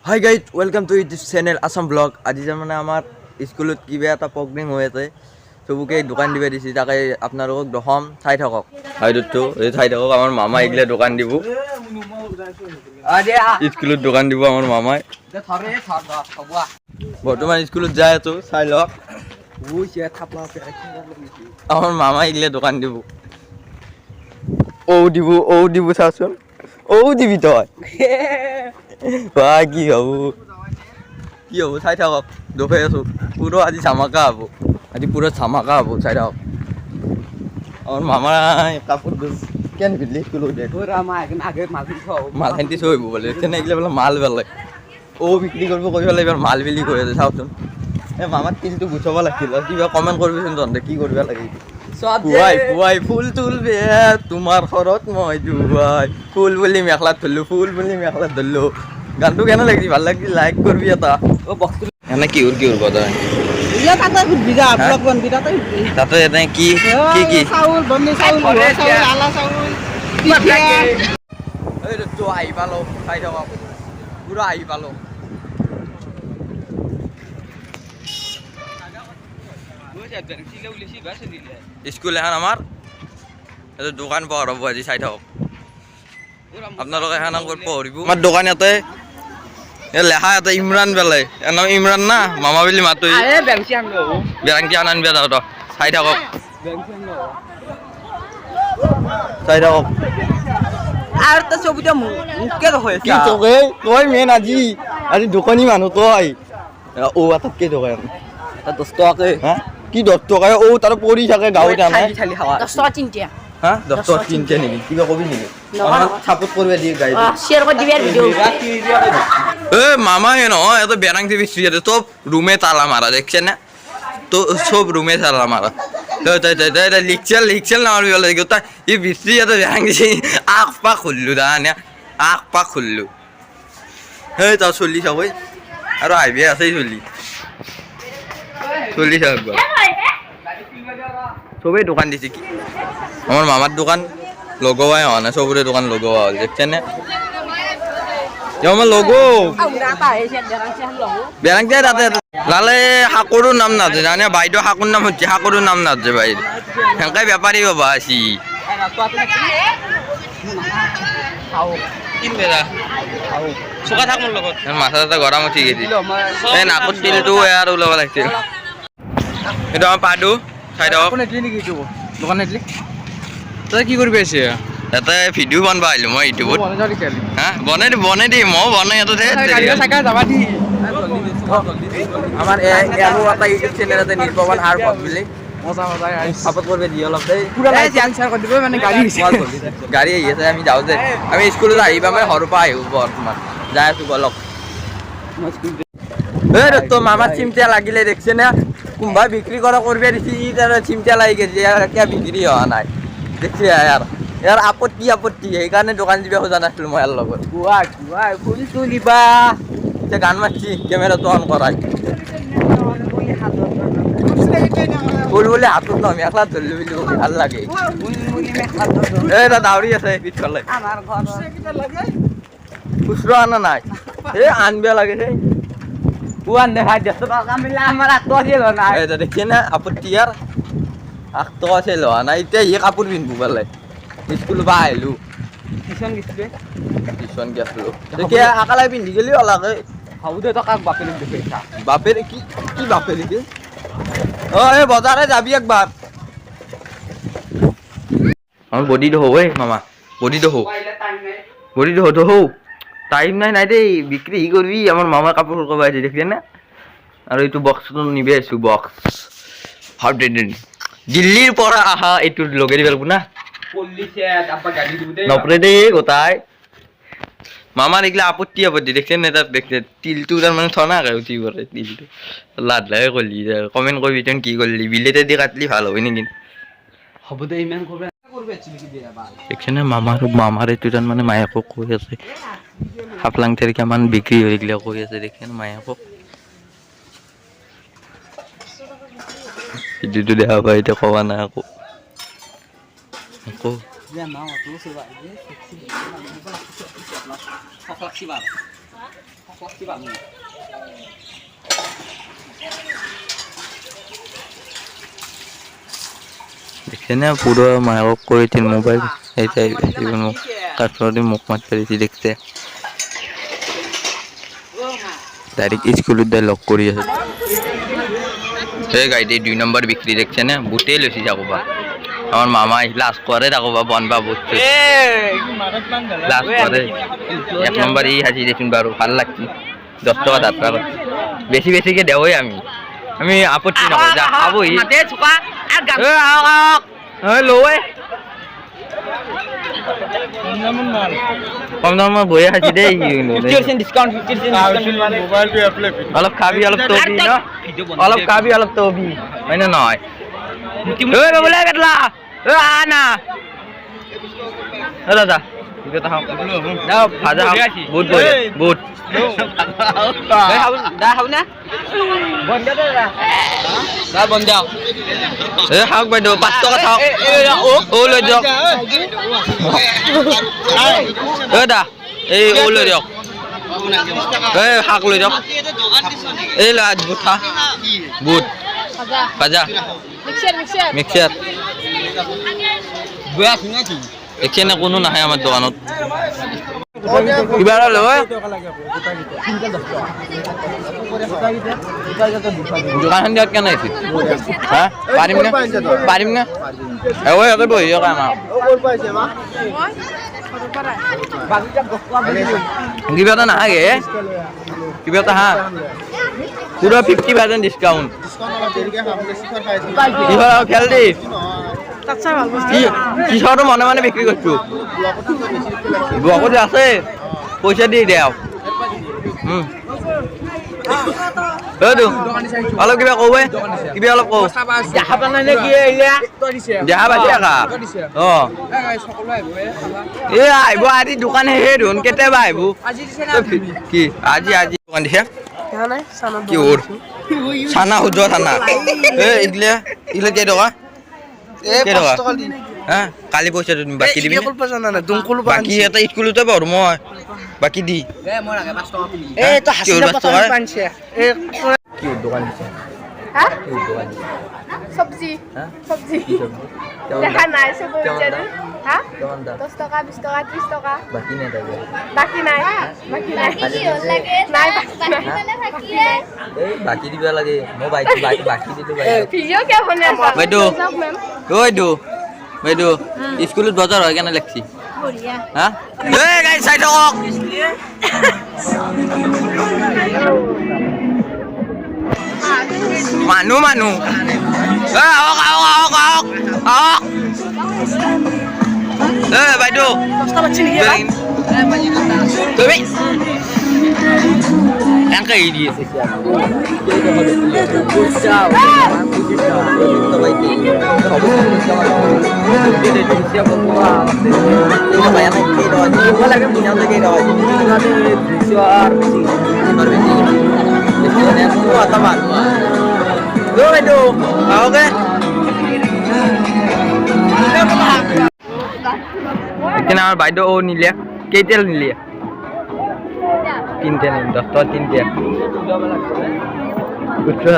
Hi guys, welcome to YouTube channel Assam blog. আজি তাৰমানে আমাৰ স্কুলত কিবা এটা প্ৰগ্ৰেম হৈ আছে, চবকে দোকান দিব দিছে। তাকে আপোনালোকক দহম চাই থাকক। হয়তো এই চাই থাকক, আমাৰ মামা এইগিলা দোকান দিব, স্কুলত দোকান দিব আমাৰ মামাই। বৰ্তমান স্কুলত যাই আছো, চাই লওক। আমাৰ মামাই এইগিলা দোকান দিব, ঔ দিব চাচোন, ঔ দিবি তই। কি হব চাই থাকক, দেখুৱাই আছো। পুরো আজি ধামাকা হব, আজি পুরো ধামাকা হব, চাই থাকক। আমার মামা কাপড় কেন পিধলি মালখান্তি চব হইব বলে, এগুলো বলে মাল বেলে ও বিক্রি করবো কৈ পেলাই এবার মাল বিলি কৈ আছে। চাওচোন এই মামাৰ তিলটো গুচাব লাগিছিল, কিবা কমেণ্ট কৰিবিচোন তহঁতে কি কৰিব লাগে। পুৱাই ফুল তুলবে তোমাৰ ঘৰত মই দুবাই, ফুল বুলি মেখেলাত ধৰলো, ফুল বুলি মেখেলাত ধৰলো। গানটো কেনে লাগিছে? ভাল লাগিছে, লাইক কৰবি এটা। এনে কিহৰ কথা তাতে এনে কি আহি পালো, চাই থাকক, পুৰা আহি পালো। স্কুল এখন আমাৰ দোকান পোহাৰ হ'ব, আজি চাই থাকক। আপোনালোকে এখন পঢ়িব। আমাৰ দোকান ইয়াতে লেখা এটা ইমৰান বেলে, এৰ নাম ইমৰান না, মামা বুলি মাতো। বেৰাংকি আনবে দাও, চাই থাকক, চাই থাকক। আর তো ছবিটা মুখকে দেখে কি তোকে তই মেন আজি আজি দোকানী মানুহ তই। ও আটাতকে দোকান 10 টাকা হ্যাঁ কি 10 টাকায় ও তার পরি থাকে গাঁৱত আনে 10 টাকা চিন্তা হ্যাঁ 10 টাকা কিনতে নেকি কিবা কবি নেকি? সাপোর্ট করবে দিয়ে গাইব, শেয়ার করে দিবি আর ভিডিও। এ মামা হেন এত বেরাংতি বিক্রি আছে, সব রুমে তালা মারা, দেখছেন না তো, সব রুমে তালা মারা। লিখছেন না আমার বলে তাই এই বিক্রি এত বেরাংতি আখ পা খুললু দাঁড়া, আখ পা খুললু। এই তাও চল্লি সবাই আর আইবি আছে চল্লিশ একবার সবাই দোকান দিছে। কি আমার মামার দোকান লগোয়াই হওয়া না, সবরে দোকান লগোয়া হল, দেখছেন না আমার লগো বেরাংতে তাতে লালে হাকুরুর নাম না জানে, বাইদেউ হাকুর নাম হচ্ছে, হাকুরুর নাম না যে বাইরে হেঁকাই ব্যাপারই বাবা আসি মাথা টাথা গরম উঠি গেছি, এই নাকত তিলটো আর ওলাব লাগছিল। এটা আমার পাদু চাই দাও দোকান নেটলি তই কি করবি আছে? এটা ভিডিও বনবা আহিলো মই ইউটিউবত। হ্যাঁ বনাই দি মই বনাই এটা আমার এমন একটা ইউটিউব চ্যানেল আছে নির্বাণ আর বুলি সাপোর্ট করবে দিয়ে অলপ দেই পুরা লাইক আনসার করে দিবে। মানে গাড়ি আহি আছে, আমি যাও যে আমি স্কুলত আহিবা মই ঘৰৰ পৰা আহিব বৰ্তমান যাই আছো বলক। তো মামার চিমটা লাগিলে দেখছে না, কোনবা বিক্রি করা করবে দিছি, চিমটা লাগি গেছে, কিয় বিক্রি হওয়া নাই দেখছি। ইয়াৰ আপত্তি সেইকাৰণে দোকান দিব খোজা নাছিলো মই ইয়াৰ লগত। ফুল তুলিবা গান মারছি, ক্যামেরাটো অন করাই ফুল বলে হাতত ন মেখলা ধরলি বুলি ভাল লাগে। এটা দাউরি আছে পিছফালে, খুচরো আনা নাই, এ আনবে লাগে সেই পুয়ান দেখা দেখি না আপত্তি আর আখটো আছে লোৱা নাই। এতিয়া এই কাপোৰ পিন্ধিব পালে স্কুল পৰা আহিলো, টিউচন গেছিলো তেতিয়া আকালাই পিন্ধি গেলি ওলাকে ভাবুতে তো কাক বাপে দেখে বাপের কি কি বাপে লিখে। ও এই বজারে যাবি একবার, আমার বডি তো হো মামা, বডি তো হো টাইম নাই দেই বিক্রি করবি। আমার মামার কাপড় কবাই আছে দেখলেন না, আর এইটো বক্সটো নিবে আছো, বক্স দিল্লির পৰা আহা এইটো লগে দিব না নপরে দে গোটাই। মামার এগুলা আপত্তি দেখছেন না, তার দেখছে তিলটো তার মানে থনা উঠি পরে তিলটো লাদ লাগে করলি। কমেন্ট করবি তুই কি করলি, বিলেতে দিয়ে কাটলি ভাল হবে নাকি? হব দে ইমান করবে দেখছেন না মামার এইটো তার মানে মায়াকো কৈ আছে, হাফলাং থেকে মান বিক্রি হয়ে গেলে কৈ আছে, দেখছেন মায়াকো ভিডিওটো দেখা পাই এতিয়া কবা নাই আকৌ দেখছে না পুরো মায়ক করেছেন মোবাইল এইটাই কাস্টমার মুখ মারতে দিয়েছি দেখতে ডাইরেক্ট স্কুলের দ্বারা লক করি আছে এই গাড়িতে 2 নম্বর বিক্রি দেখছে না বুটে লইছি যাকোবা আমার মামা লাস্ট করে যাকোবা বনবা বুঝছে লাস্ট করে 1 নম্বর এই হাজি দেখুন বারো ভাল লাগছে 10 টাকা যাত্রা করছি বেশি বেশি কে দেবই আমি আপত্তি না যা খাবই মাতে চুকা আর গান লয় কম দাম বইয়া হাজি দেই 50% ডিসকাউন্ট 50% মোবাইল পে অ্যাপ্লাই অলপ খাবি অলপ তবি না অলপ খাবি অলপ তবি হয় না নয় ওই বলে গেটলা ও আনা দাদা ঠিক আছে দাও ভাজা বুট বুট দা হাও না বন্ধ দে দা বন্ধ এ হাক বাইদেউ 5 টাকা থাক ও লৈ যাওক এ দা এই ও লৈ যাওক এ হাক লৈ যাওক এই লাজ বুঠা বুট ভাজা মিক্সার বয়া শুনা কি এখানে কোনো নাহে আমার দোকানত কিবা লয় দোকানখন দিয়াত কেনে আছিল হা পাৰিম না ওই একে বহি যাওক আমাৰ কিবা এটা নাহাগে কিবা এটা হা পুরো 50% ডিসকাউন্ট খেল দি কিশোর মনে মনে বিক্রি করছো ব্লকতে আছে পয়সা দিয়ে দেও অলপ কিবা কবে কিবা অলপ কও দেখা পানা নে কি এলা দেখা পাইছে আকা অ এ আইব আজি দোকান হে ধুন কেতিয়াবা আইব কি আজি আজি দোকান দিছে কি ওর ছানা হুজ ছানা এ ইগলে ইগলে কে টকা হ্যাঁ কালি পয়সা তুমি বাকি দিবি বাকি এটা স্কুলতে পাৰো মই বাকি দি এ তো হাসিনা কথা পানছে এ কি দোকান দিছে হ্যাঁ সবজি হ্যাঁ সবজি কি সবজি দেখা নাই সব বিচারে হ্যাঁ কেমন দাম 10 টাকা 20 টাকা 30 টাকা বাকি নেই তাই বাকি নাই বাকি নাই কি হল লাগে নাই বাকি নাই বাকি দিবা লাগে মই বাকি দিতে পারি ভিডিও কে বনে বাইদু বাইদু স্কুলত বজাৰ হয় কেনে লাগছি বঢ়িয়া হা এই গাই চাই থাকক মানুহ আহক বাইদেউ তুমি এনেকে এৰি দি আছে আমার বাইদেউ ও নিলে কেইটেল নিলে 3 নিল 10 টাকা 3 বুঝছো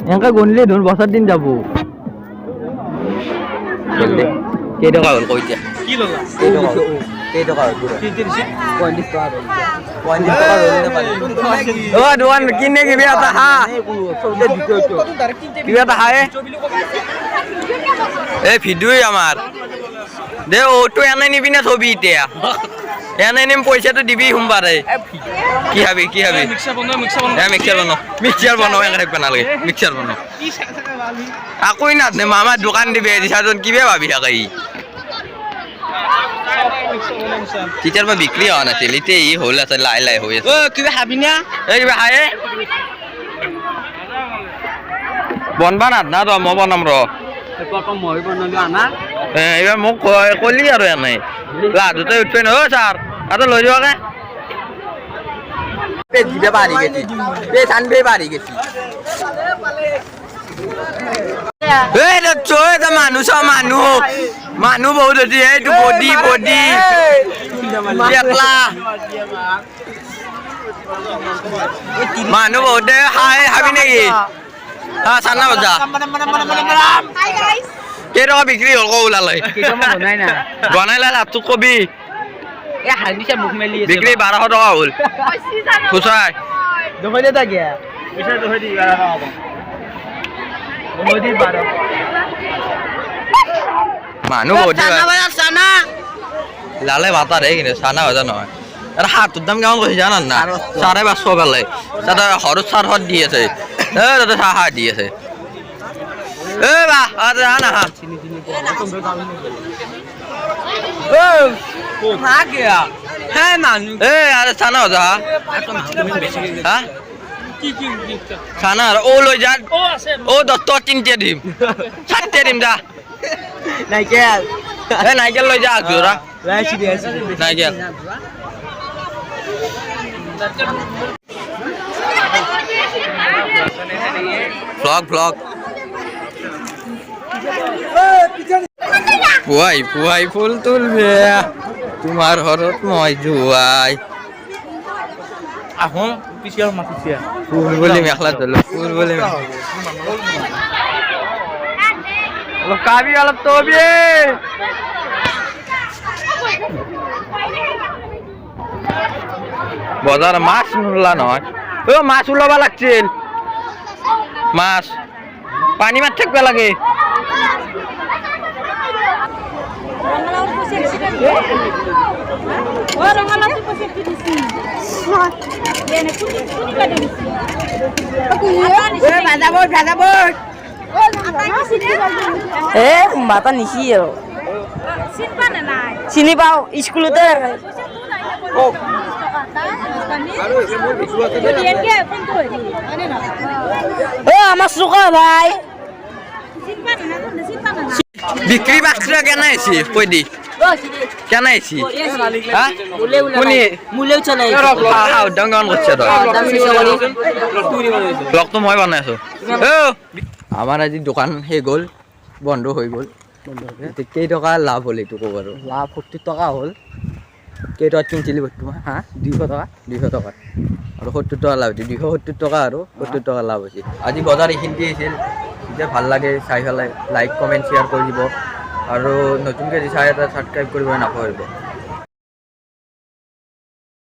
এনেকা গণিলে ধর বছর দিন যাব কেই টাকা হল কইতে কি ললা কেই টাকা হল পুরো 35 টাকা হল 35 টাকা হল না পারি ও দোকান কিনে কি বিয়া তা হা কি বিয়া তা হায় এই ভিডিও আমার দে ওটো এনে নিবি না ছবি এতিয়া এনে নিম পয়সাটো দিবি সোমবাৰে কি হাবি মিক্সার বনাও এনে থাকবে না লাগে মিক্সার বনাও আকই না নে মামা দোকান দিবে দিছাজন কিবে ভাবি থাকাই টিচার বা বিক্রি হওয়া নাছিল ইতে ই হল আছে লাই হৈ আছে ও কিবা হাবি না এই কিবা হায়ে বনবা না তো মই বনাম ৰ প্ৰথম মই বনালো আনা এইবাৰ মোক কলি আৰু এনে লাজতে উঠবে ন ছাৰ আৰু লৈ যোৱাকে পেট দিবে পাৰি গেছি পেট আনবে পাৰি গেছি এই দেখছো এটা মানুহ চাও মানুহ বহুত হৈছে এইটো বডি একলা মানুহ বহুত খাবি নেকি চানা বজা কেইটকা বিক্ৰী হ'ল ক ওলালে বনাই লাই লাভটো কবি বিক্ৰী 1200 টকা হ'ল খুচাই মানুহ বহুত লালে ভাতাৰ হে কিন্তু চানা ভজা নহয় আৰু হাতটোৰ দাম কেমন কৈছে জানা না 550 পালে তাতে সৰু চাৰ দি আছে তাতে চাহ দি আছে চানা ভজা চানা ও লৈ যা ও দত্ত 3টে দিম 7টে দিম যা নাইকেল লৈ যা যোৰা নাইকেল vlog পুৱাই ফুল তুলবে তোমাৰ ঘৰত মই যোৱাই আহোঁ পিছিয়াৰ মাতিছে ফুল বুলি মেখলা ধলো ফুল বুলি অলপ কাবি অলপ তবি বজাৰ মাছ নোলা নহয় মাছ ওলাব লাগছিল মাছ পানী মাছ থাকিব লাগে মাতা নিছি আৰু চিনি পাওঁ স্কুলতে আমাৰ চোকা ভাই বিক্ৰি বাচ্চা কেন আইছি কই দি কেন আইছি ডাঙৰ করছে ব্লগ তো মই বনাই আছো আমার আজি দোকান হে গ'ল বন্ধ হৈ গ'ল কেই টকা লাভ হ'ল এইটো ক'ব আৰু লাভ 70 টকা হ'ল কেই টকা কিনিছিলি বৰ্তমান 200 টকা আৰু 70 টকা লাভ হৈছে 270 টকা আৰু 70 টকা লাভ হৈছে আজি বজাৰ এইখিনিতে আছিল যে ভাল লাগে চাই পেলাই লাইক কমেণ্ট শ্বেয়াৰ কৰি দিব আৰু নতুনকৈ চাই এটা ছাবস্ক্ৰাইব কৰিব নাপাহৰিব